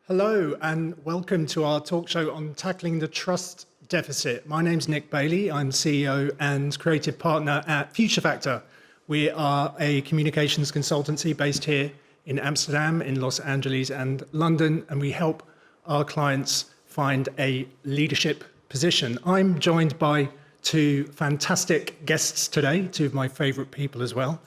Hello and welcome to our talk show on tackling the trust deficit. My name's Nick Bailey. I'm CEO and creative partner at Future Factor. We are a communications consultancy based here in Amsterdam, in Los Angeles and London, and we help our clients find a leadership position. I'm joined by two fantastic guests today, two of my favorite people as well.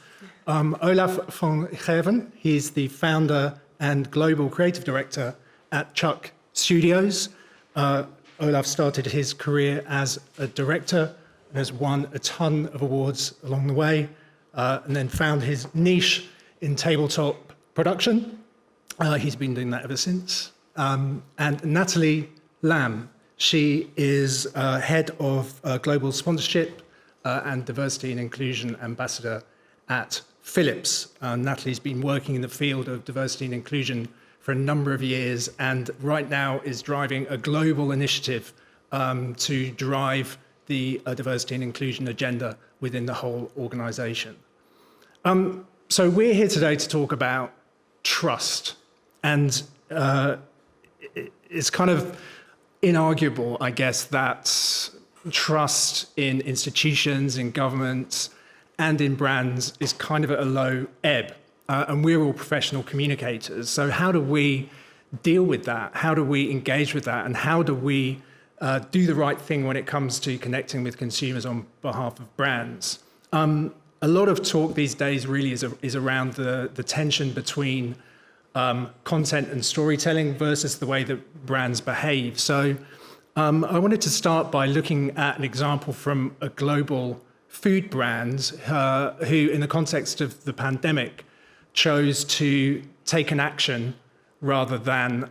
Olaf van Gerven, he's the founder and global creative director at Chuck Studios. Olaf started his career as a director and has won a ton of awards along the way, and then found his niche in tabletop production. He's been doing that ever since. And Natalie Lam, she is head of global sponsorship and diversity and inclusion ambassador at Philips. Natalie's been working in the field of diversity and inclusion for a number of years, and right now is driving a global initiative to drive the diversity and inclusion agenda within the whole organization. So we're here today to talk about trust, and it's kind of inarguable, I guess, that trust in institutions, in governments, and in brands is kind of at a low ebb. And we're all professional communicators. So how do we deal with that? How do we engage with that? And how do we do the right thing when it comes to connecting with consumers on behalf of brands? A lot of talk these days really is around the tension between content and storytelling versus the way that brands behave. So I wanted to start by looking at an example from a global food brand who, in the context of the pandemic, chose to take an action rather than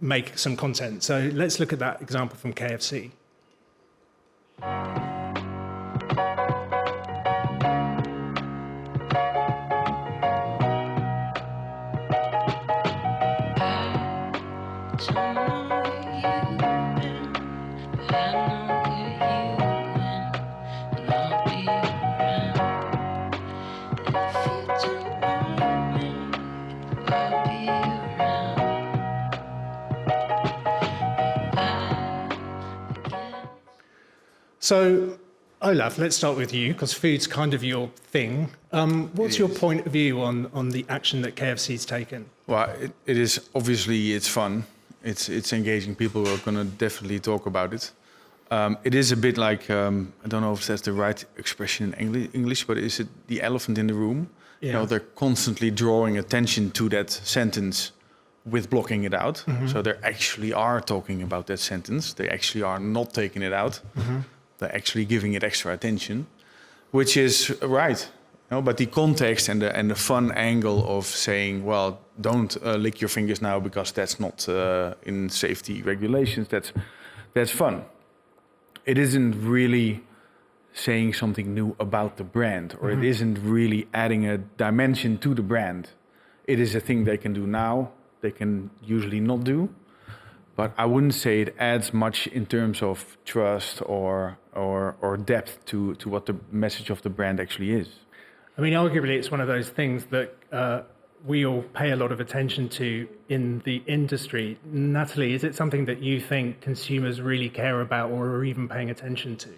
make some content. So let's look at that example from KFC. So, Olaf, let's start with you, because food's kind of your thing. What's your point of view on the action that KFC's taken? Well, it is obviously, it's fun. It's engaging. People are going to definitely talk about it. It is a bit like, I don't know if that's the right expression in English, but is it the elephant in the room? Yeah. You know, they're constantly drawing attention to that sentence with blocking it out. Mm-hmm. So they actually are talking about that sentence. They actually are not taking it out. Mm-hmm. They're actually giving it extra attention, which is right. You know, but the context and the fun angle of saying, well, don't lick your fingers now because that's not in safety regulations, that's fun. It isn't really saying something new about the brand, or it isn't really adding a dimension to the brand. It is a thing they can do now, they can usually not do. But I wouldn't say it adds much in terms of trust or depth to what the message of the brand actually is. I mean, arguably, it's one of those things that we all pay a lot of attention to in the industry. Natalie, is it something that you think consumers really care about or are even paying attention to?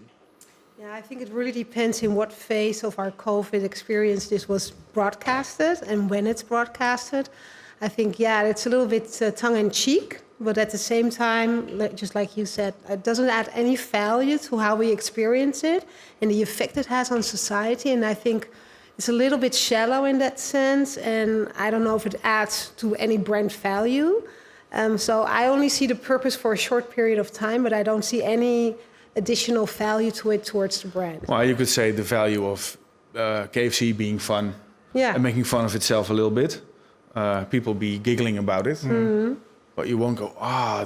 Yeah, I think it really depends in what phase of our COVID experience this was broadcasted and when it's broadcasted. I think, yeah, it's a little bit tongue-in-cheek. But at the same time, just like you said, it doesn't add any value to how we experience it and the effect it has on society. And I think it's a little bit shallow in that sense. And I don't know if it adds to any brand value. So I only see the purpose for a short period of time, but I don't see any additional value to it towards the brand. Well, you could say the value of KFC being fun and making fun of itself a little bit. People be giggling about it. Mm-hmm. But you won't go,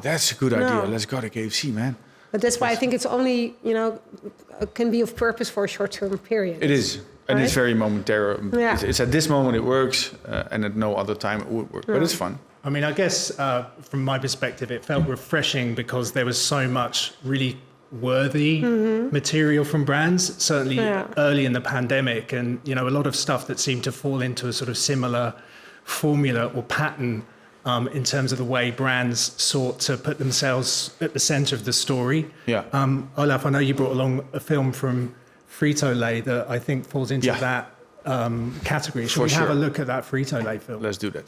that's a good idea. Let's go to KFC, man. But that's why I think it's only, can be of purpose for a short-term period. It is. And it's very momentary. Yeah. It's at this moment it works, and at no other time it would work. Yeah. But it's fun. I mean, I guess from my perspective, it felt refreshing because there was so much really worthy material from brands, certainly early in the pandemic. And, a lot of stuff that seemed to fall into a sort of similar formula or pattern in terms of the way brands sought to put themselves at the center of the story. Yeah. Olaf, I know you brought along a film from Frito-Lay that I think falls into Yeah. that category. Should For we have sure. a look at that Frito-Lay film? Let's do that.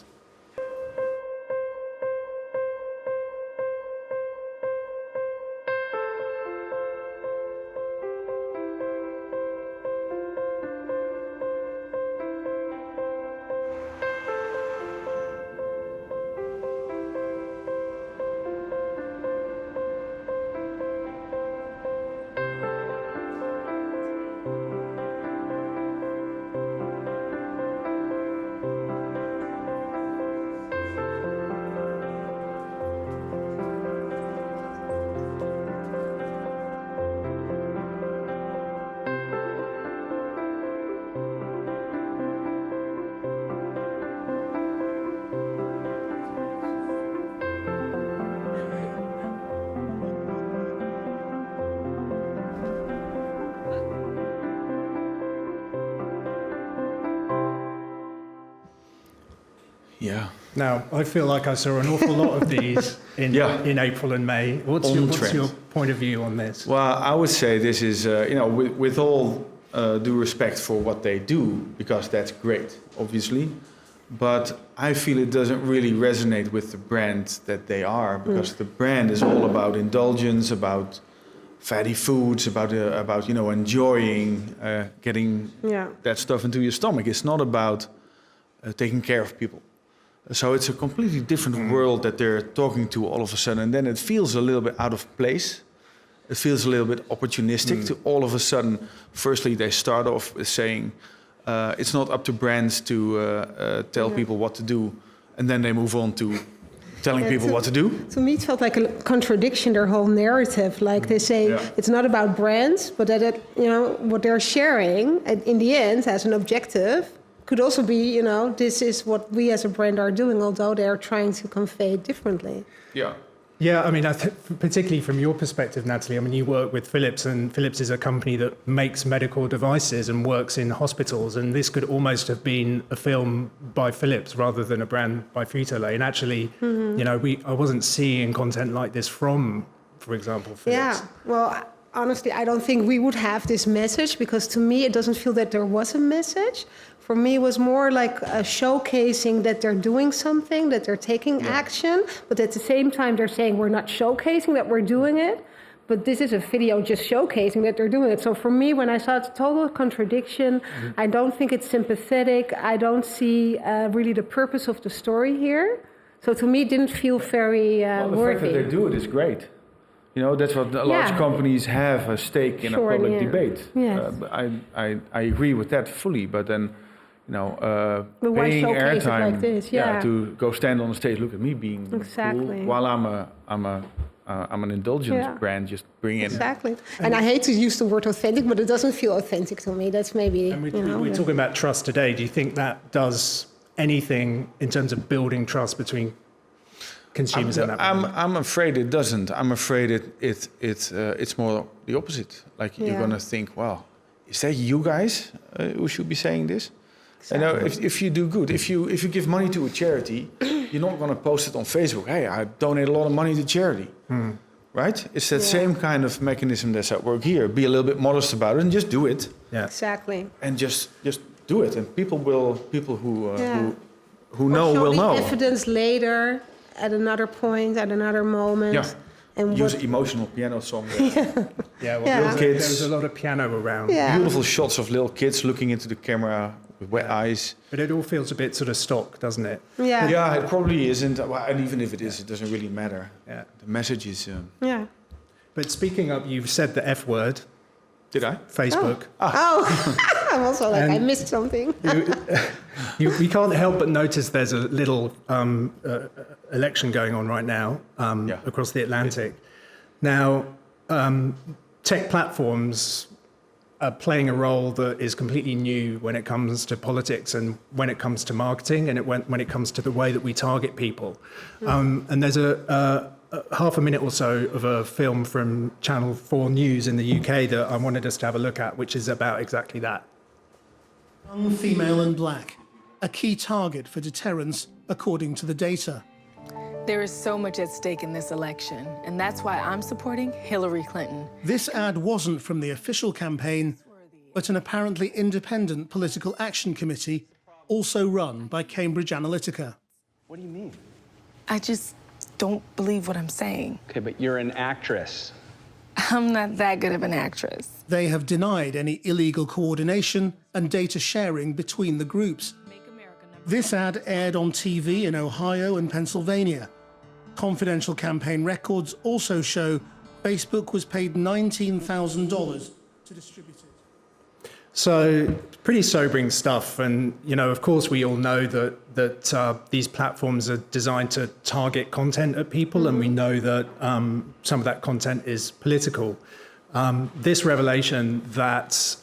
Yeah. Now, I feel like I saw an awful lot of these in April and May. What's On your trend. point of view on this? Well, I would say this is, with all due respect for what they do, because that's great, obviously. But I feel it doesn't really resonate with the brand that they are, because the brand is all about indulgence, about fatty foods, about enjoying, getting that stuff into your stomach. It's not about taking care of people. So it's a completely different world that they're talking to all of a sudden. And then it feels a little bit out of place. It feels a little bit opportunistic to all of a sudden. Firstly, they start off with saying it's not up to brands to tell people what to do. And then they move on to telling people what to do. To me, it felt like a contradiction, their whole narrative. Like they say, it's not about brands, but that what they're sharing in the end as an objective could also be, this is what we as a brand are doing, although they are trying to convey it differently. Yeah. Yeah, I mean, particularly from your perspective, Natalie, I mean, you work with Philips, and Philips is a company that makes medical devices and works in hospitals, and this could almost have been a film by Philips rather than a brand by Frito-Lay. And actually, I wasn't seeing content like this from, for example, Philips. Yeah, well, honestly, I don't think we would have this message, because to me, it doesn't feel that there was a message. For me, it was more like a showcasing that they're doing something, that they're taking action, but at the same time, they're saying we're not showcasing that we're doing it, but this is a video just showcasing that they're doing it. So for me, when I saw it's a total contradiction, I don't think it's sympathetic. I don't see really the purpose of the story here. So to me, it didn't feel very The worthy. fact that they do it is great. That's what large companies have a stake in a public debate. Yes. I agree with that fully, but then, But why paying showcase it airtime, like this? Yeah. to go stand on the stage, look at me being Exactly. cool, while I'm an indulgence brand, just bring in. Exactly. And I hate to use the word authentic, but it doesn't feel authentic to me. That's maybe, And we're talking about trust today. Do you think that does anything in terms of building trust between consumers and that brand? I'm afraid it doesn't. I'm afraid it's more the opposite. Like you're going to think, well, is that you guys who should be saying this? Exactly. If you do good, if you give money to a charity, you're not going to post it on Facebook. Hey, I donate a lot of money to charity, right? It's that same kind of mechanism that's at work here. Be a little bit modest about it and just do it. Yeah. Exactly. And just do it, and people who know Or will show know. the evidence later, at another point, at another moment. Yeah. And Use an emotional piano song. Yeah, well, Yeah. there was a lot of piano around. Yeah. Beautiful shots of little kids looking into the camera with wet eyes. But it all feels a bit sort of stock, doesn't it? Yeah. Yeah, it probably isn't. Well, and even if it is, it doesn't really matter. Yeah. The message is. Yeah. But speaking of, you've said the F word, Did I? Facebook. Oh, I'm also like, I And- missed something. We can't help but notice there's a little election going on right now across the Atlantic. Now, tech platforms are playing a role that is completely new when it comes to politics and when it comes to marketing and when it comes to the way that we target people. And there's a half a minute or so of a film from Channel 4 News in the UK that I wanted us to have a look at, which is about exactly that. Young, female and black, a key target for deterrence according to the data. There is so much at stake in this election, and that's why I'm supporting Hillary Clinton. This ad wasn't from the official campaign, but an apparently independent political action committee also run by Cambridge Analytica. What do you mean? I just don't believe what I'm saying. Okay, but you're an actress. I'm not that good of an actress. They have denied any illegal coordination and data sharing between the groups. This ad aired on TV in Ohio and Pennsylvania. Confidential campaign records also show Facebook was paid $19,000 to distribute it. So pretty sobering stuff. And, of course, we all know that these platforms are designed to target content at people. And we know that some of that content is political. This revelation that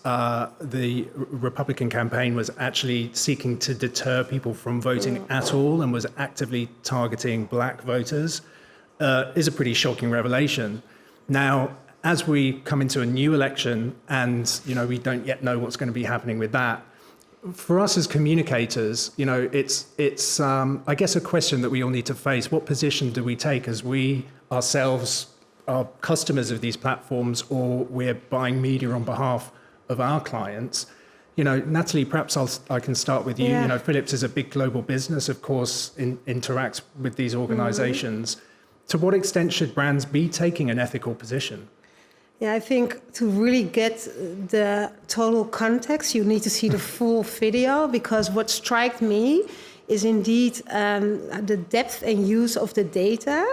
the Republican campaign was actually seeking to deter people from voting at all and was actively targeting black voters is a pretty shocking revelation. Now, as we come into a new election and, we don't yet know what's going to be happening with that, for us as communicators, it's I guess, a question that we all need to face. What position do we take as we ourselves are customers of these platforms, or we're buying media on behalf of our clients? Natalie, perhaps I can start with you. Yeah. Philips is a big global business, of course, interacts with these organizations. To what extent should brands be taking an ethical position? Yeah, I think to really get the total context, you need to see the full video, because what struck me is indeed the depth and use of the data.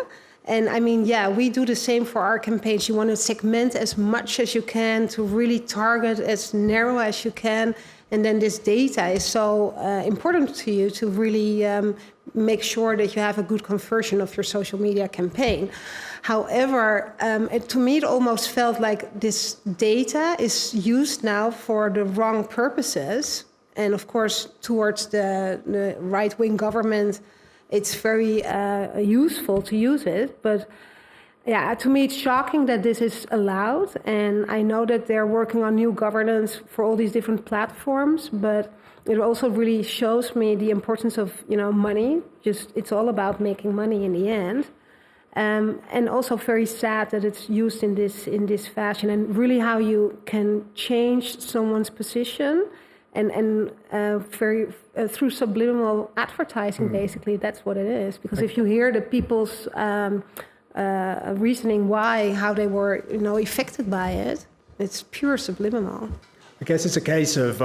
And I mean, we do the same for our campaigns. You want to segment as much as you can to really target as narrow as you can. And then this data is so important to you to really make sure that you have a good conversion of your social media campaign. However, to me, it almost felt like this data is used now for the wrong purposes. And of course, towards the right-wing government, it's very useful to use it. But to me, it's shocking that this is allowed. And I know that they're working on new governance for all these different platforms, but it also really shows me the importance of, money. It's all about making money in the end. And also very sad that it's used in this fashion, and really how you can change someone's position and through subliminal advertising. Basically, that's what it is. Because if you hear the people's reasoning how they were affected by it, it's pure subliminal. I guess it's a case of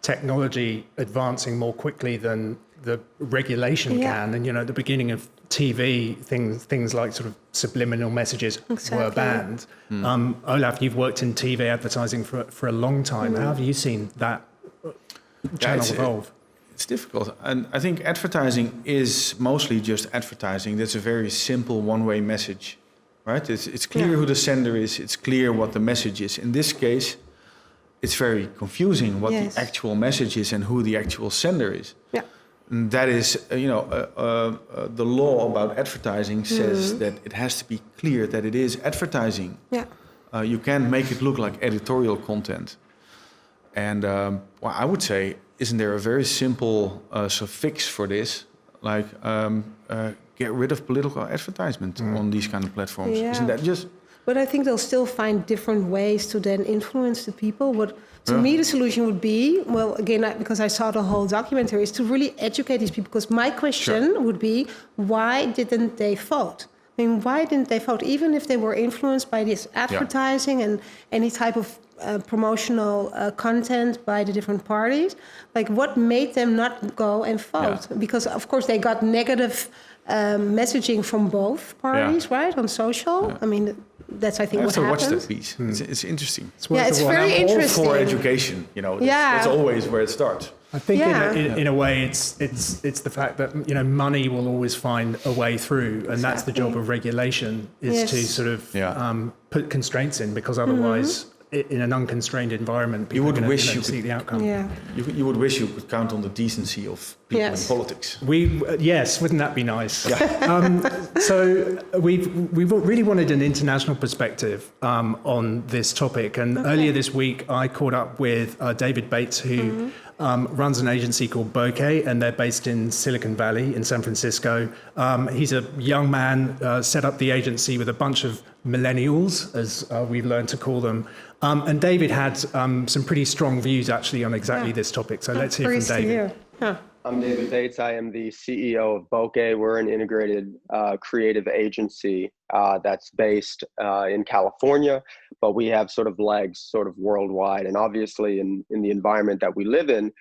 technology advancing more quickly than the regulation can. And at the beginning of TV, things like sort of subliminal messages were banned. Olaf, you've worked in TV advertising for a long time. How have you seen that channel evolve? It's difficult. And I think advertising is mostly just advertising. That's a very simple one-way message, right? It's clear who the sender is. It's clear what the message is. In this case, it's very confusing what the actual message is and who the actual sender is. Yeah. And that is, the law about advertising says that it has to be clear that it is advertising. Yeah. You can't make it look like editorial content. And I would say, isn't there a very simple fix for this? Like, get rid of political advertisement on these kind of platforms. Yeah. Isn't that just... But I think they'll still find different ways to then influence the people. To me, the solution would be, well, again, because I saw the whole documentary, is to really educate these people. Because my question would be, why didn't they vote? I mean, why didn't they vote? Even if they were influenced by this advertising and any type of promotional content by the different parties, like what made them not go and vote? Because, of course, they got negative messaging from both parties, right, on social. I mean, that's, I think, what happened. I have to watch that piece. It's interesting. It's very interesting. For education, that's always where it starts. I think in a way it's the fact that money will always find a way through, and that's the job of regulation, is to sort of put constraints in, because otherwise in an unconstrained environment, people would are going wish to you see could- the outcome. Yeah. You would wish you could count on the decency of people Yes. in politics. Yes, wouldn't that be nice? So we really wanted an international perspective on this topic. And earlier this week, I caught up with David Bates, who runs an agency called Bokeh, and they're based in Silicon Valley in San Francisco. He's a young man, set up the agency with a bunch of millennials, as we've learned to call them. And David had some pretty strong views, actually, on exactly this topic. So let's hear from David. I'm David Bates. I am the CEO of Bokeh. We're an integrated creative agency that's based in California, but we have sort of legs sort of worldwide. And obviously in the environment that we live in,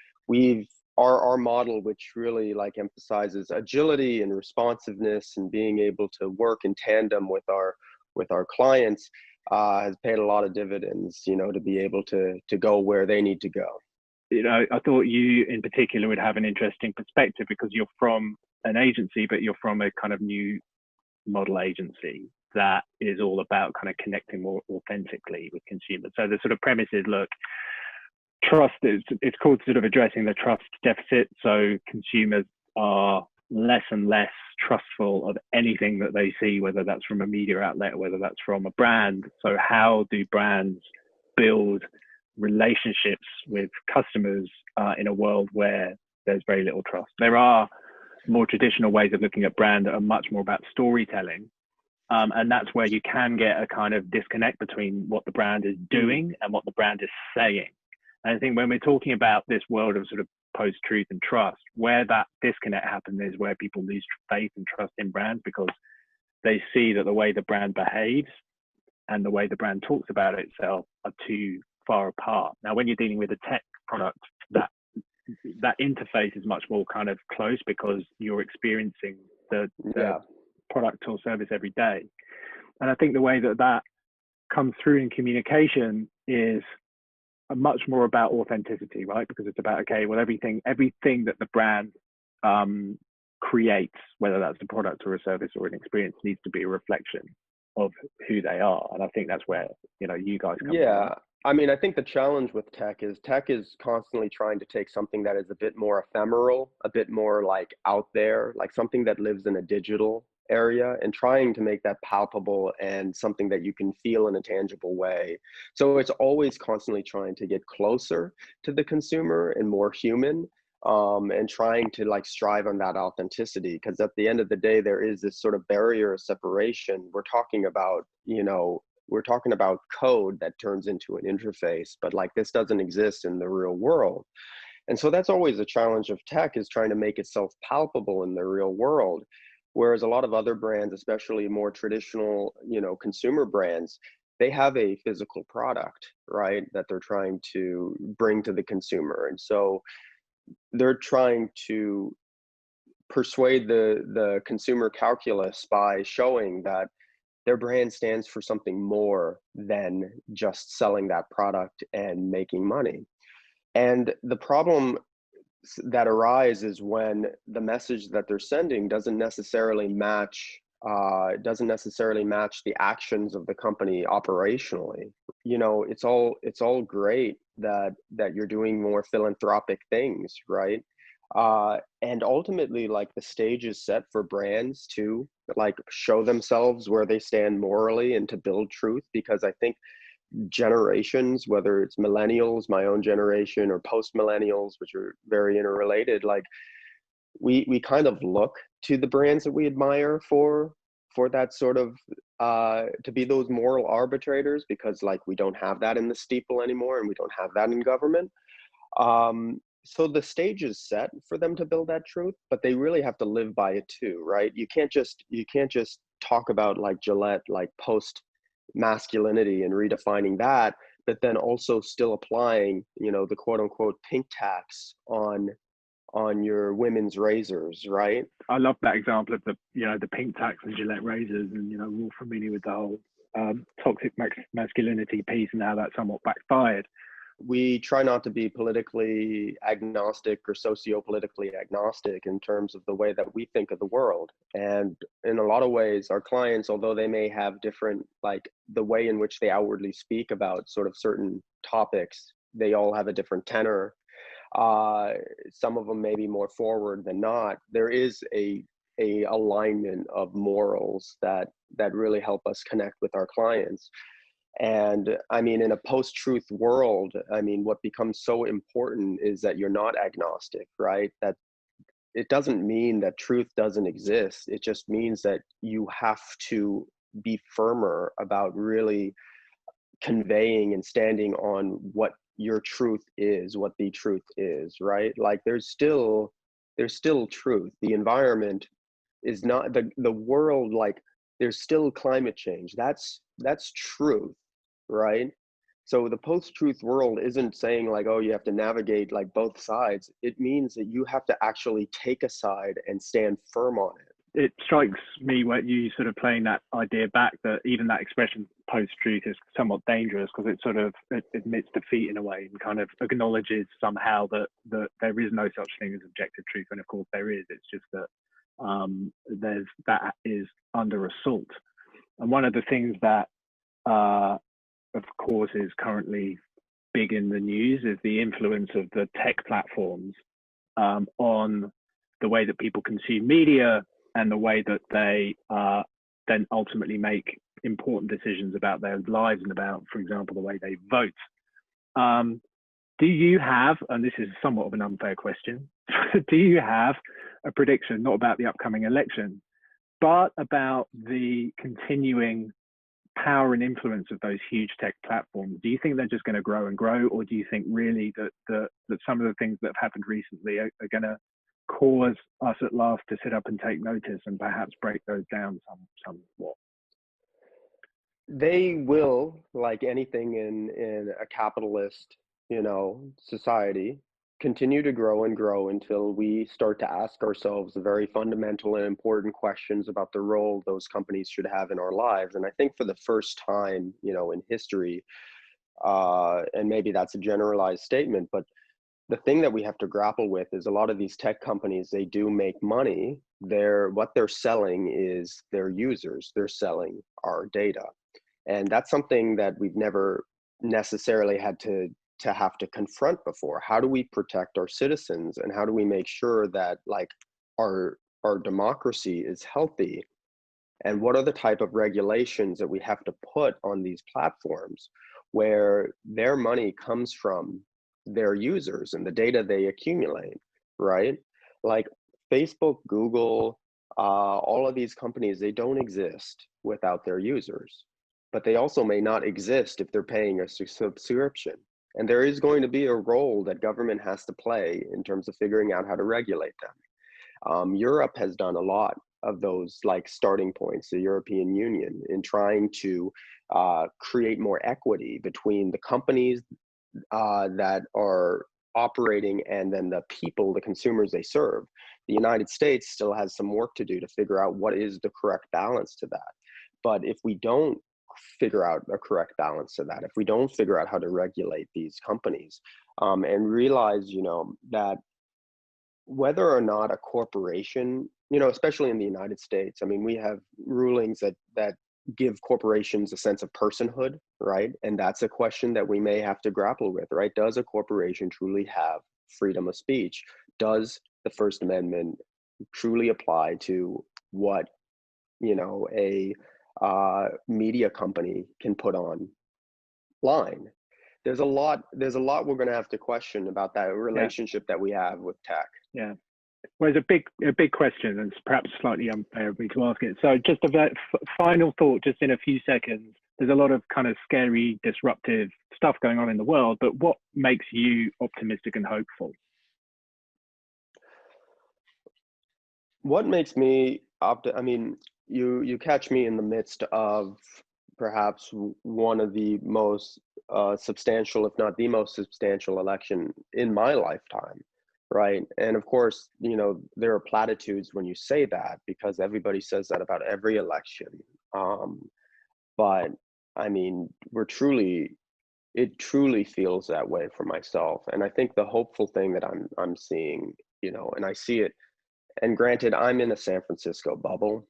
our model, which really like emphasizes agility and responsiveness and being able to work in tandem with our clients, has paid a lot of dividends, to be able to go where they need to go. I thought you in particular would have an interesting perspective because you're from an agency, but you're from a kind of new model agency that is all about kind of connecting more authentically with consumers. So the sort of premise is, look, trust it's called sort of addressing the trust deficit. So consumers are less and less trustful of anything that they see, whether that's from a media outlet, whether that's from a brand. So how do brands build relationships with customers in a world where there's very little trust? There are more traditional ways of looking at brand that are much more about storytelling. And that's where you can get a kind of disconnect between what the brand is doing and what the brand is saying. And I think when we're talking about this world of sort of post-truth and trust, where that disconnect happens is where people lose faith and trust in brands because they see that the way the brand behaves and the way the brand talks about itself are too far apart. Now, when you're dealing with a tech product, that interface is much more kind of close because you're experiencing the product or service every day. And I think the way that comes through in communication is much more about authenticity, right? Because it's about, okay, well, everything that the brand creates, whether that's a product or a service or an experience, needs to be a reflection of who they are. And I think that's where, you guys come from. I mean, I think the challenge with tech is constantly trying to take something that is a bit more ephemeral, a bit more like out there, like something that lives in a digital area, and trying to make that palpable and something that you can feel in a tangible way. So it's always constantly trying to get closer to the consumer and more human, and trying to like strive on that authenticity, because at the end of the day, there is this sort of barrier of separation. We're talking about code that turns into an interface, but like this doesn't exist in the real world. And so that's always a challenge of tech, is trying to make itself palpable in the real world. Whereas a lot of other brands, especially more traditional, consumer brands, they have a physical product, right, that they're trying to bring to the consumer. And so they're trying to persuade the consumer calculus by showing that their brand stands for something more than just selling that product and making money. And the problem that arises when the message that they're sending doesn't necessarily match the actions of the company operationally. It's all great that you're doing more philanthropic things, right? And ultimately, like, the stage is set for brands to like show themselves where they stand morally and to build truth, because I think generations, whether it's millennials, my own generation, or post millennials, which are very interrelated, like we kind of look to the brands that we admire for that sort of to be those moral arbitrators, because like we don't have that in the steeple anymore, and we don't have that in government. So the stage is set for them to build that truth, but they really have to live by it too, right? You can't just talk about like Gillette, like post masculinity and redefining that, but then also still applying, the quote unquote pink tax on your women's razors, right? I love that example of the pink tax and Gillette razors, and we're all familiar with the whole toxic masculinity piece and how that somewhat backfired. we try not to be politically agnostic or socio-politically agnostic in terms of the way that we think of the world. And in a lot of ways, our clients, although they may have different, like the way in which they outwardly speak about sort of certain topics, they all have a different tenor. Some of them may be more forward than not. There is a alignment of morals that really help us connect with our clients. And I mean, in a post-truth world, I mean, what becomes so important is that you're not agnostic, right? That it doesn't mean that truth doesn't exist. It just means that you have to be firmer about really conveying and standing on what your truth is, what the truth is, right? Like there's still truth. The environment is not the world, like there's still climate change. That's truth, right? So the post-truth world isn't saying like, oh, you have to navigate like both sides. It means that you have to actually take a side and stand firm on it. It strikes me what you sort of playing that idea back, that even that expression post-truth is somewhat dangerous because it sort of it admits defeat in a way and kind of acknowledges somehow that there is no such thing as objective truth. And of course there is. It's just that that is under assault. And one of the things that of course is currently big in the news is the influence of the tech platforms on the way that people consume media and the way that they then ultimately make important decisions about their lives and about, for example, the way they vote. Do you have, and this is somewhat of an unfair question, do you have a prediction, not about the upcoming election, but about the continuing power and influence of those huge tech platforms? Do you think they're just going to grow and grow, or do you think really that some of the things that have happened recently are going to cause us at last to sit up and take notice and perhaps break those down somewhat? They will, like anything in a capitalist, society, continue to grow and grow until we start to ask ourselves the very fundamental and important questions about the role those companies should have in our lives. And I think for the first time, in history, and maybe that's a generalized statement, but the thing that we have to grapple with is a lot of these tech companies, they do make money. What they're selling is their users. They're selling our data. And that's something that we've never necessarily had to have to confront before. How do we protect our citizens, and how do we make sure that like our democracy is healthy? And what are the type of regulations that we have to put on these platforms where their money comes from their users and the data they accumulate, right? Like Facebook, Google, all of these companies, they don't exist without their users, but they also may not exist if they're paying a subscription. And there is going to be a role that government has to play in terms of figuring out how to regulate them. Europe has done a lot of those like starting points, the European Union, in trying to create more equity between the companies that are operating and then the people, the consumers they serve. The United States still has some work to do to figure out what is the correct balance to that. But if we don't figure out a correct balance to that, if we don't figure out how to regulate these companies and realize, that whether or not a corporation, especially in the United States, I mean, we have rulings that give corporations a sense of personhood, right? And that's a question that we may have to grapple with, right? Does a corporation truly have freedom of speech? Does the First Amendment truly apply to what, a media company can put online? There's a lot we're going to have to question about that relationship that we have with tech. Yeah. Well, it's a big question, and it's perhaps slightly unfair of me to ask it. So just a final thought, just in a few seconds. There's a lot of kind of scary, disruptive stuff going on in the world, but what makes you optimistic and hopeful? What makes me I mean, you catch me in the midst of perhaps one of the most substantial, if not the most substantial election in my lifetime, right? And of course, there are platitudes when you say that because everybody says that about every election. But I mean, we're truly it truly feels that way for myself. And I think the hopeful thing that I'm seeing, and I see it, and granted, I'm in a San Francisco bubble,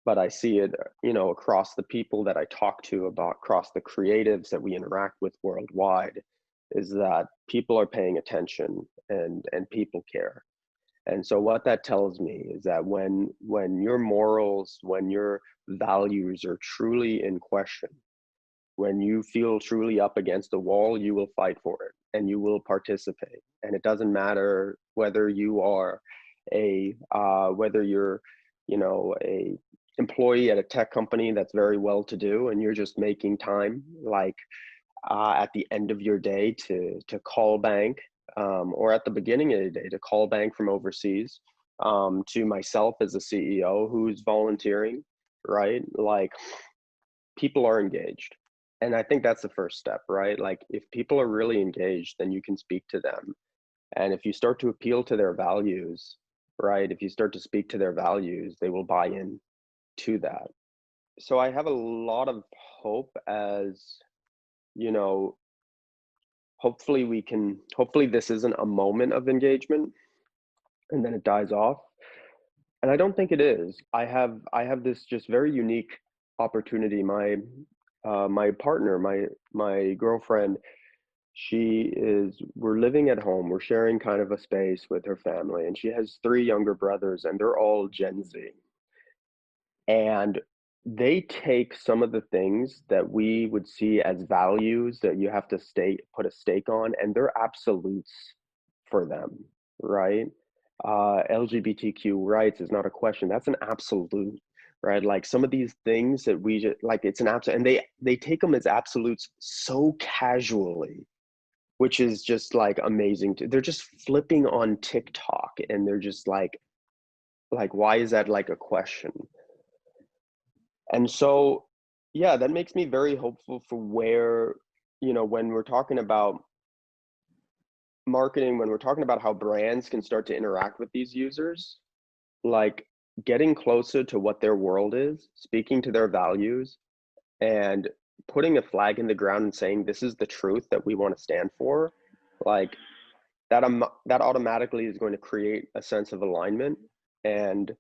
but I see it, across the people that I talk to about, across the creatives that we interact with worldwide, is that people are paying attention and people care. And so what that tells me is that when your morals, when your values are truly in question, when you feel truly up against a wall, you will fight for it and you will participate. And it doesn't matter whether you are whether you're, a employee at a tech company that's very well to do and you're just making time, like at the end of your day to call bank, or at the beginning of the day to call bank from overseas, to myself as a CEO who's volunteering, right? Like, people are engaged. And I think that's the first step, right? Like, if people are really engaged, then you can speak to them. And if you start to appeal to their values, right? If you start to speak to their values, they will buy in to that. So I have a lot of hope as, hopefully this isn't a moment of engagement and then it dies off. And I don't think it is. I have this just very unique opportunity. My partner, my girlfriend, we're living at home. We're sharing kind of a space with her family, and she has 3 younger brothers, and they're all Gen Z. And they take some of the things that we would see as values that you have to put a stake on, and they're absolutes for them, right? LGBTQ rights is not a question. That's an absolute, right? Like, some of these things that we just, like, it's an absolute, and they take them as absolutes so casually, which is just like amazing. They're just flipping on TikTok and they're just like, why is that like a question? And so, yeah, that makes me very hopeful for where, when we're talking about marketing, when we're talking about how brands can start to interact with these users, like getting closer to what their world is, speaking to their values, and putting a flag in the ground and saying, this is the truth that we want to stand for, like that automatically is going to create a sense of alignment. And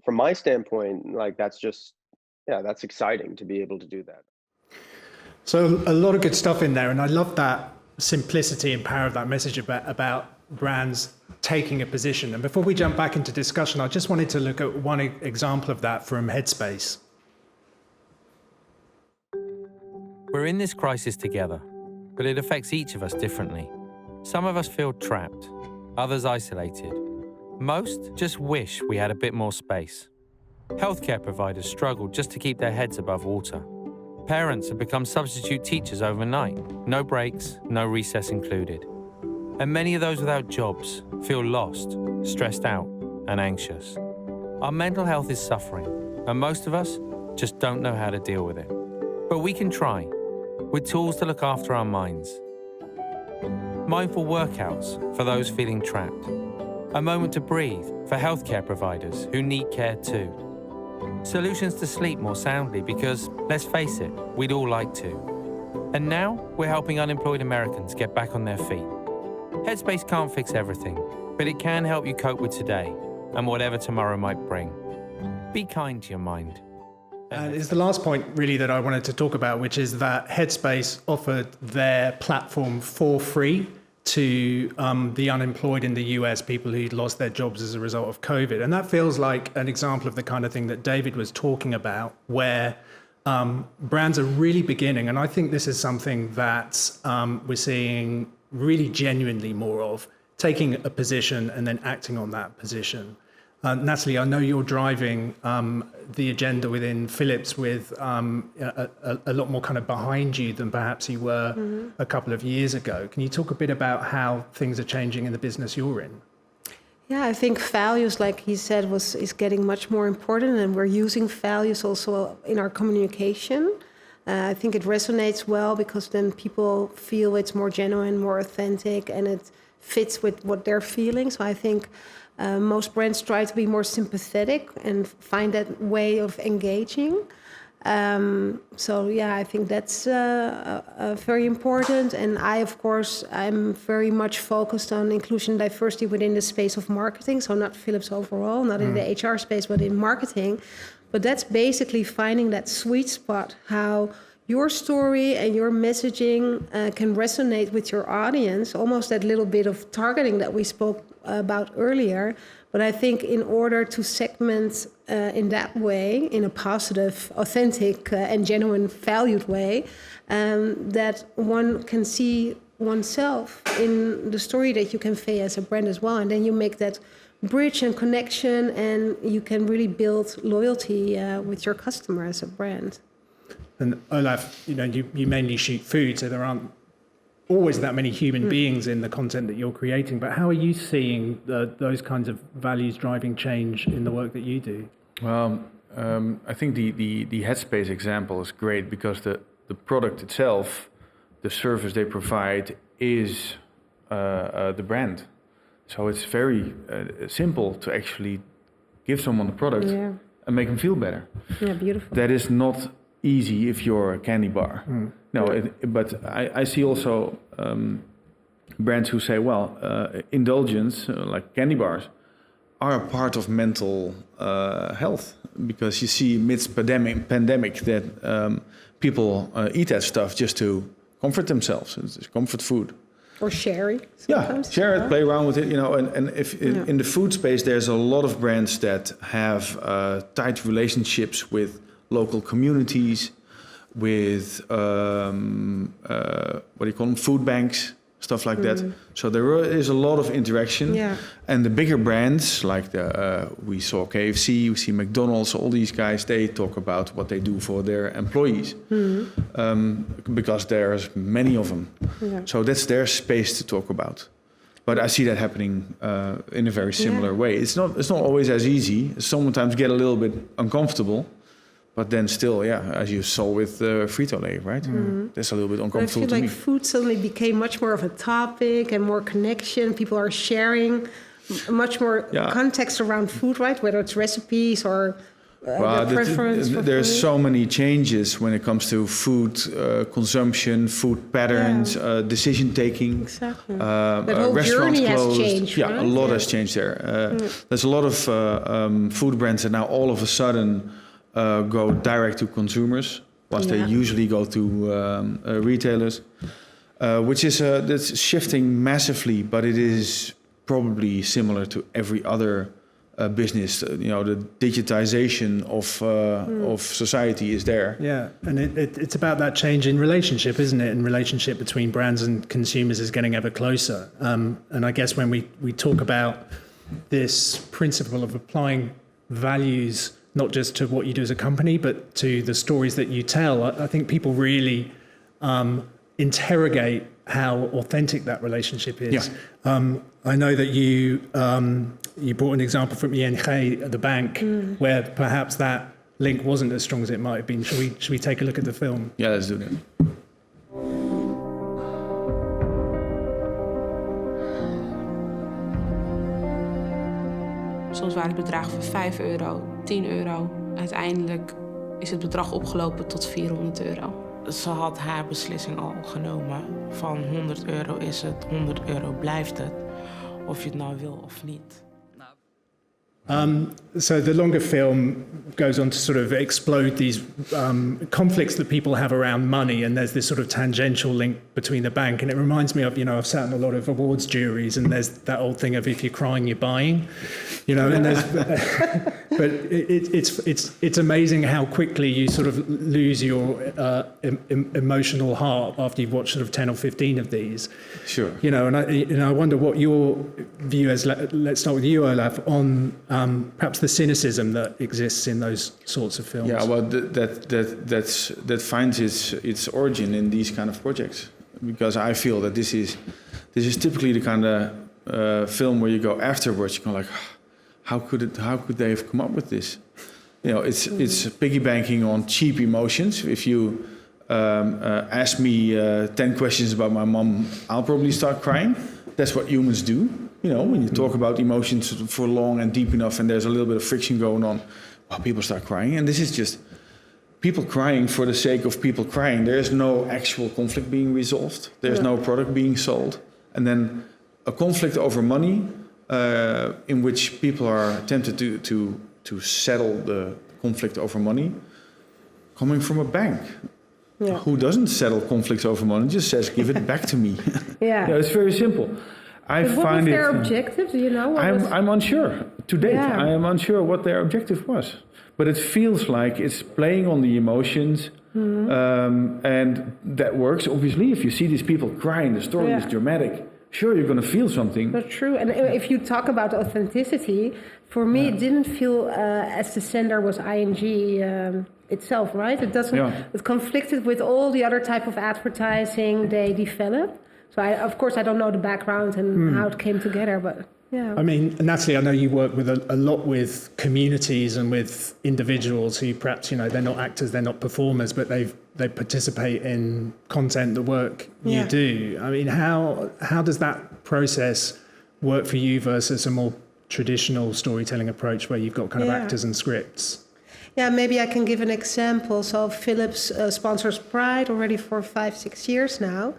from my standpoint, like, that's exciting to be able to do that. So a lot of good stuff in there, and I love that simplicity and power of that message about brands taking a position. And before we jump back into discussion, I just wanted to look at one example of that from Headspace. We're in this crisis together, but it affects each of us differently. Some of us feel trapped, others isolated. Most just wish we had a bit more space. Healthcare providers struggle just to keep their heads above water. Parents have become substitute teachers overnight, no breaks, no recess included. And many of those without jobs feel lost, stressed out, and anxious. Our mental health is suffering, and most of us just don't know how to deal with it. But we can try, with tools to look after our minds. Mindful workouts for those feeling trapped. A moment to breathe for healthcare providers who need care too. Solutions to sleep more soundly because, let's face it, we'd all like to. And now we're helping unemployed Americans get back on their feet. Headspace can't fix everything, but it can help you cope with today and whatever tomorrow might bring. Be kind to your mind. And it's the last point really that I wanted to talk about, which is that Headspace offered their platform for free to the unemployed in the US, people who'd lost their jobs as a result of COVID. And that feels like an example of the kind of thing that David was talking about, where brands are really beginning. And I think this is something that we're seeing really genuinely more of, taking a position and then acting on that position. Natalie, I know you're driving the agenda within Philips with a lot more kind of behind you than perhaps you were a couple of years ago. Can you talk a bit about how things are changing in the business you're in? Yeah, I think values, like he said, is getting much more important, and we're using values also in our communication. I think it resonates well because then people feel it's more genuine, more authentic, and it fits with what they're feeling. So I think most brands try to be more sympathetic and find that way of engaging. So yeah, I think that's very important. And I'm very much focused on inclusion and diversity within the space of marketing. So not Philips overall, not in the HR space, but in marketing. But that's basically finding that sweet spot, how your story and your messaging can resonate with your audience, almost that little bit of targeting that we spoke about earlier. But I think in order to segment in that way, in a positive, authentic, and genuine, valued way, that one can see oneself in the story that you convey as a brand as well. And then you make that bridge and connection, and you can really build loyalty with your customer as a brand. And Olaf, you mainly shoot food, so there aren't always that many human beings in the content that you're creating. But how are you seeing those kinds of values driving change in the work that you do? Well, I think the Headspace example is great because the product itself, the service they provide, is the brand. So it's very simple to actually give someone the product and make them feel better. Yeah, beautiful. That is not easy if you're a candy bar. But I see also brands who say, well, indulgence, like candy bars, are a part of mental health, because you see amidst pandemic that people eat that stuff just to comfort themselves. It's comfort food. Or sharing. Yeah, share it, play around with it, and if in the food space, there's a lot of brands that have tight relationships with local communities, with what do you call them, food banks, stuff like that. So there is a lot of interaction. Yeah. And the bigger brands, like we saw KFC, we see McDonald's, all these guys, they talk about what they do for their employees, because there's many of them. Yeah. So that's their space to talk about. But I see that happening in a very similar way. It's not always as easy. Sometimes get a little bit uncomfortable. But then still, as you saw with Frito-Lay, right? That's a little bit uncomfortable to me. I feel like food suddenly became much more of a topic and more connection. People are sharing much more context around food, right? Whether it's recipes or their preference for there's food. so many changes when it comes to food consumption, food patterns, decision-taking. Exactly. That whole restaurants journey closed. has changed, Yeah, right? a lot has changed there. There's a lot of food brands that now all of a sudden go direct to consumers, whilst they usually go to retailers, which is that's shifting massively. But it is probably similar to every other business. The digitization of society is there. Yeah, and it's about that change in relationship, isn't it? And relationship between brands and consumers is getting ever closer. And I guess when we talk about this principle of applying values, not just to what you do as a company, but to the stories that you tell, I think people really interrogate how authentic that relationship is. Yeah. I know that you brought an example from ING at the bank, where perhaps that link wasn't as strong as it might have been. Should we take a look at the film? Yeah, let's do that. Soms waren het bedragen van €5, €10. Uiteindelijk is het bedrag opgelopen tot €400. Ze had haar beslissing al genomen. Van €100 is het, €100 blijft het. Of je het nou wil of niet. So the longer film goes on to sort of explode these conflicts that people have around money, and there's this sort of tangential link between the bank. And it reminds me of, I've sat in a lot of awards juries, and there's that old thing of if you're crying, you're buying, and there's, but it's amazing how quickly you sort of lose your emotional heart after you've watched sort of 10 or 15 of these. Sure. And I wonder what your view is. Let's start with you, Olaf, on perhaps the cynicism that exists in those sorts of films. Yeah, well, that finds its origin in these kind of projects, because I feel that this is typically the kind of film where you go afterwards, you go like, how could they have come up with this? It's piggy banking on cheap emotions. If you ask me 10 questions about my mom, I'll probably start crying. That's what humans do. When you talk about emotions for long and deep enough, and there's a little bit of friction going on, well, people start crying. And this is just people crying for the sake of people crying. There is no actual conflict being resolved. There's no product being sold. And then a conflict over money in which people are tempted to settle the conflict over money coming from a bank. Yeah. Who doesn't settle conflicts over money, just says, give it back to me. Yeah. It's very simple. What was their objective? Do you know? I'm unsure. To date, Yeah. I am unsure what their objective was. But it feels like it's playing on the emotions. And that works, obviously. If you see these people crying, the story is dramatic. Sure, you're going to feel something. That's true. And if you talk about authenticity, for me, it didn't feel as the sender was ING itself, right? It doesn't. It conflicted with all the other type of advertising they developed. So, of course, I don't know the background and how it came together, but yeah. I mean, Natalie, I know you work with a lot with communities and with individuals who perhaps, they're not actors, they're not performers, but they participate in content, the work you do. I mean, how does that process work for you versus a more traditional storytelling approach where you've got kind of actors and scripts? Yeah, maybe I can give an example. So Philips sponsors Pride already for 5-6 years now.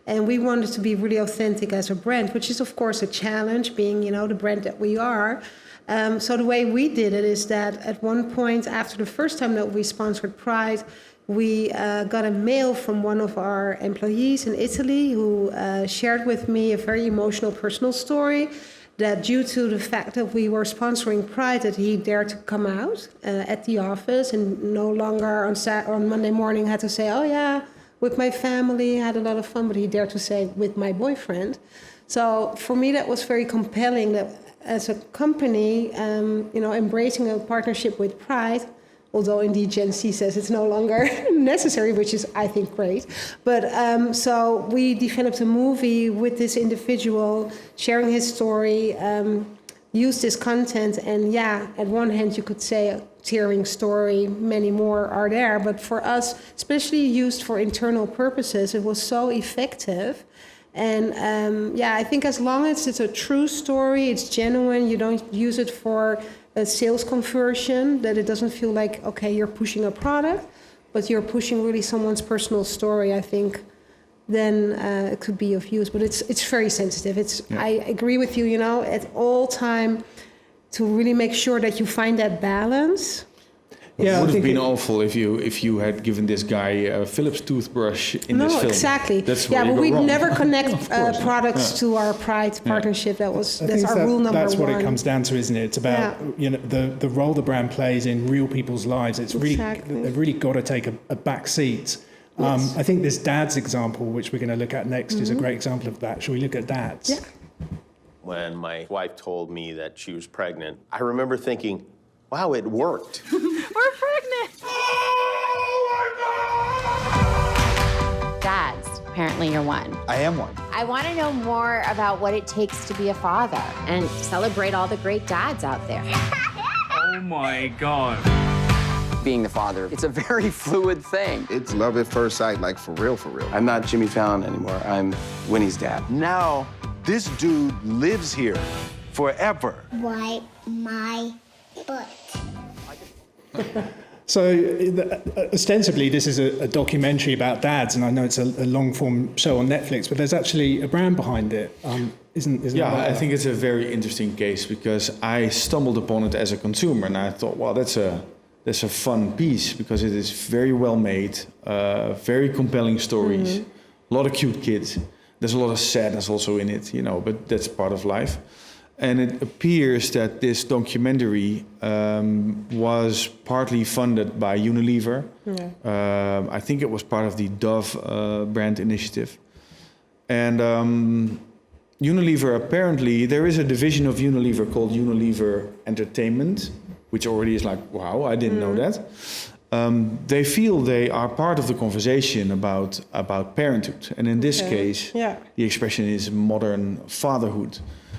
And we wanted to be really authentic as a brand, which is, of course, a challenge, being, the brand that we are. So the way we did it is that at one point, after the first time that we sponsored Pride, we got a mail from one of our employees in Italy who shared with me a very emotional personal story that due to the fact that we were sponsoring Pride, that he dared to come out at the office and no longer on Monday morning had to say, oh yeah, with my family, had a lot of fun, but he dared to say with my boyfriend. So for me, that was very compelling that as a company, embracing a partnership with Pride, although indeed Gen Z says it's no longer necessary, which is, I think, great. But so we developed a movie with this individual, sharing his story, used this content, and at one hand you could say a tearing story, many more are there, but for us, especially used for internal purposes, it was so effective. And I think as long as it's a true story, it's genuine, you don't use it for a sales conversion, that it doesn't feel like, okay, you're pushing a product, but you're pushing really someone's personal story, I think, then it could be of use. But it's very sensitive. I agree with you, at all time to really make sure that you find that balance. It would have been awful if you had given this guy a Philips toothbrush in this film. No, exactly. That's but we'd wrong. never connect products to our Pride partnership. That's our rule number one. That's what it comes down to, isn't it? It's about the role the brand plays in real people's lives. It's really they've really got to take a back seat. I think this dad's example, which we're going to look at next, is a great example of that. Shall we look at dads? Yeah. When my wife told me that she was pregnant, I remember thinking, wow, it worked. We're pregnant! Dads, apparently you're one. I am one. I want to know more about what it takes to be a father and celebrate all the great dads out there. Oh my God. Being the father, it's a very fluid thing. It's love at first sight, like for real, for real. I'm not Jimmy Fallon anymore. I'm Winnie's dad. Now, this dude lives here forever. Wipe my butt. So, ostensibly, this is a documentary about dads, and I know it's a long-form show on Netflix, but there's actually a brand behind it, isn't Yeah, that I think it's a very interesting case because I stumbled upon it as a consumer, and I thought, well, that's a fun piece because it is very well made, very compelling stories, a lot of cute kids. There's a lot of sadness also in it, but that's part of life. And it appears that this documentary was partly funded by Unilever. Yeah. I think it was part of the Dove brand initiative. And Unilever, apparently, there is a division of Unilever called Unilever Entertainment, which already is like, wow, I didn't know that. They feel they are part of the conversation about parenthood. And in this case, the expression is modern fatherhood.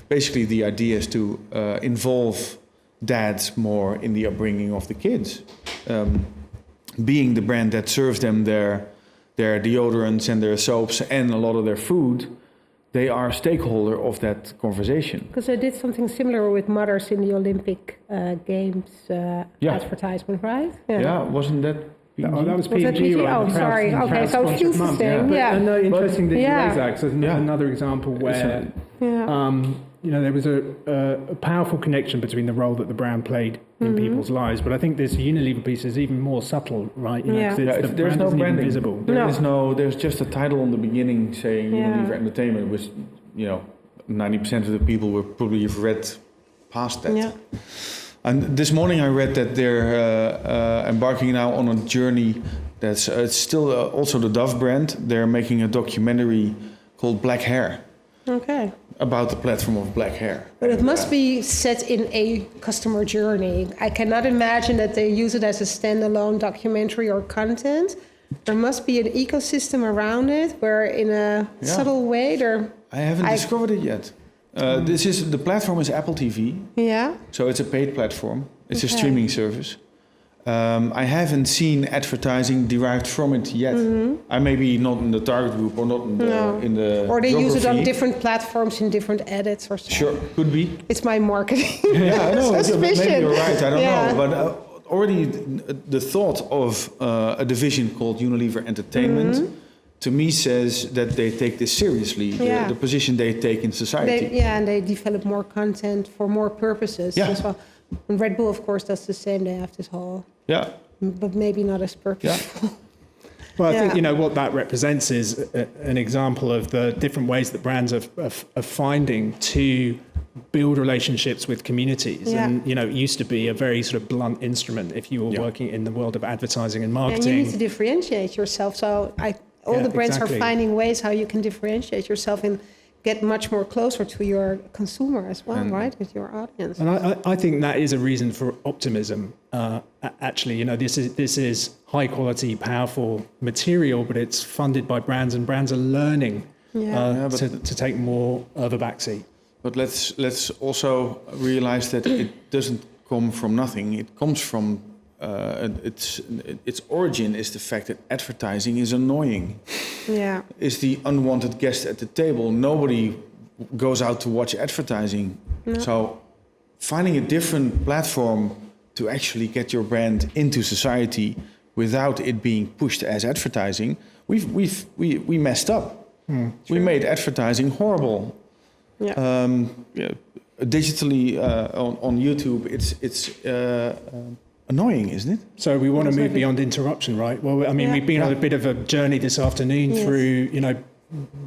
Basically, the idea is to involve dads more in the upbringing of the kids. Being the brand that serves them their deodorants and their soaps and a lot of their food, they are a stakeholder of that conversation. Because I did something similar with mothers in the Olympic Games advertisement, right? Yeah, wasn't that Oh, that was Was that P&G, PG? right? Oh, The sorry. proud Okay, so sponsored it's the mum. same. But, Yeah. no, interesting that you Yeah. raise that, because another example where there was a powerful connection between the role that the brand played in people's lives. But I think this Unilever piece is even more subtle, right? You know, 'cause the there's brand no isn't even branding. visible. There's just a title on the beginning saying Unilever Entertainment, which 90% of the people will probably have read past that. Yeah. And this morning I read that they're embarking now on a journey that's it's still also the Dove brand. They're making a documentary called Black Hair. Okay. About the platform of black hair. But it must be set in a customer journey. I cannot imagine that they use it as a standalone documentary or content. There must be an ecosystem around it where in a subtle way I haven't discovered it yet. The platform is Apple TV. Yeah. So it's a paid platform. It's a streaming service. I haven't seen advertising derived from it yet. I may be not in the target group or not in the or they use it on geography. different platforms in different edits or something. Sure, could be. It's my marketing. Yeah, I know. Suspicion. Maybe you're right. I don't know. But already the thought of a division called Unilever Entertainment to me says that they take this seriously, the position they take in society. And they develop more content for more purposes as well. And Red Bull, of course, does the same. They have this whole... Yeah. But maybe not as purposeful. Well, I think, what that represents is an example of the different ways that brands are finding to build relationships with communities. Yeah. And, it used to be a very sort of blunt instrument if you were working in the world of advertising and marketing. And you need to differentiate yourself. So all the brands are finding ways how you can differentiate yourself and get much more closer to your consumer as well, right? With your audience. And I think that is a reason for optimism. Actually, this is high quality, powerful material, but it's funded by brands, and brands are learning to take more of a backseat. But let's also realize that it doesn't come from nothing. It comes from its origin is the fact that advertising is annoying. Yeah. Is the unwanted guest at the table. Nobody goes out to watch advertising. No. So finding a different platform to actually get your brand into society without it being pushed as advertising, we messed up. We made advertising horrible. Yeah. Digitally on YouTube, it's annoying, isn't it? So we want to move beyond interruption, right? Well, I mean, we've been on a bit of a journey this afternoon through,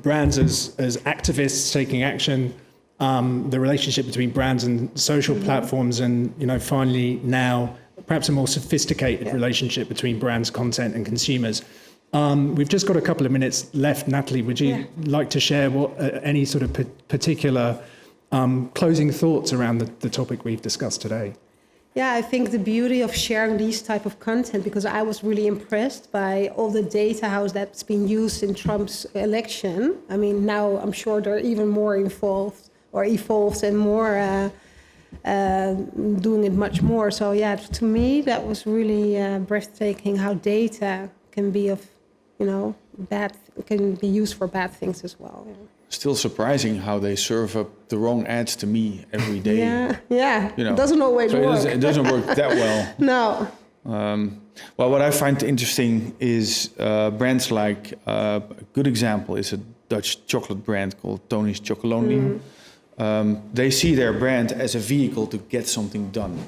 brands as activists taking action, the relationship between brands and social platforms, and, finally now perhaps a more sophisticated relationship between brands, content and consumers. We've just got a couple of minutes left. Natalie, would you like to share any sort of particular closing thoughts around the topic we've discussed today? Yeah, I think the beauty of sharing these type of content, because I was really impressed by all the data, how that's been used in Trump's election. I mean, now I'm sure they're even more evolved and more doing it much more. So yeah, to me, that was really breathtaking how data can be can be used for bad things as well. Yeah. Still surprising how they serve up the wrong ads to me every day. Yeah. It doesn't always work. It doesn't work that well. No. Well, what I find interesting is brands like, a good example is a Dutch chocolate brand called Tony's Chocolonely. They see their brand as a vehicle to get something done.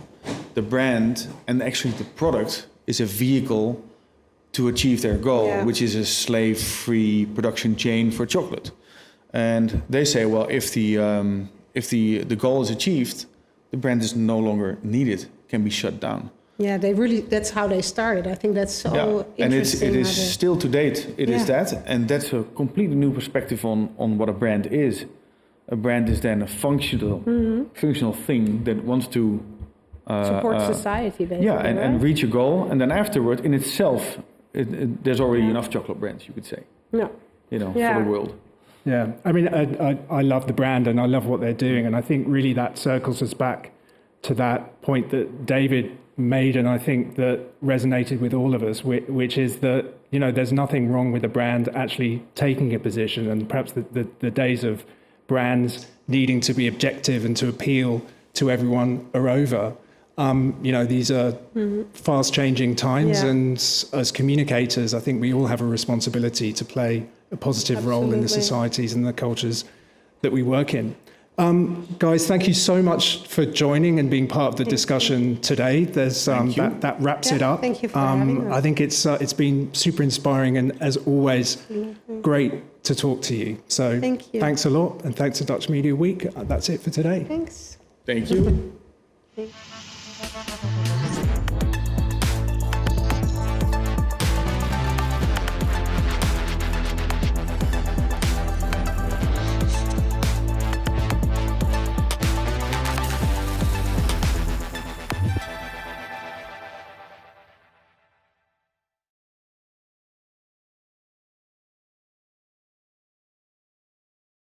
The brand and actually the product is a vehicle to achieve their goal, which is a slave-free production chain for chocolate. And they say, well, if the goal is achieved, the brand is no longer needed, can be shut down. Yeah, that's how they started. I think that's so interesting. And it is still to date, it is that. And that's a completely new perspective on what a brand is. A brand is then a functional thing that wants to support society, basically. Yeah, and reach a goal. And then afterward, in itself, there's already enough chocolate brands, you could say. No. For the world. Yeah, I mean, I love the brand and I love what they're doing. And I think really that circles us back to that point that David made, and I think that resonated with all of us, which is that, there's nothing wrong with a brand actually taking a position, and perhaps the days of brands needing to be objective and to appeal to everyone are over. These are fast-changing times, Yeah. and as communicators, I think we all have a responsibility to play a positive role in the societies and the cultures that we work in. Guys, thank you so much for joining and being part of the discussion today. There's that wraps it up. Thank you for having us. I think it's been super inspiring, and as always, great to talk to you. So Thank you. thanks a lot, and thanks to Dutch Media Week. That's it for today. Thanks. Thank you. Thanks.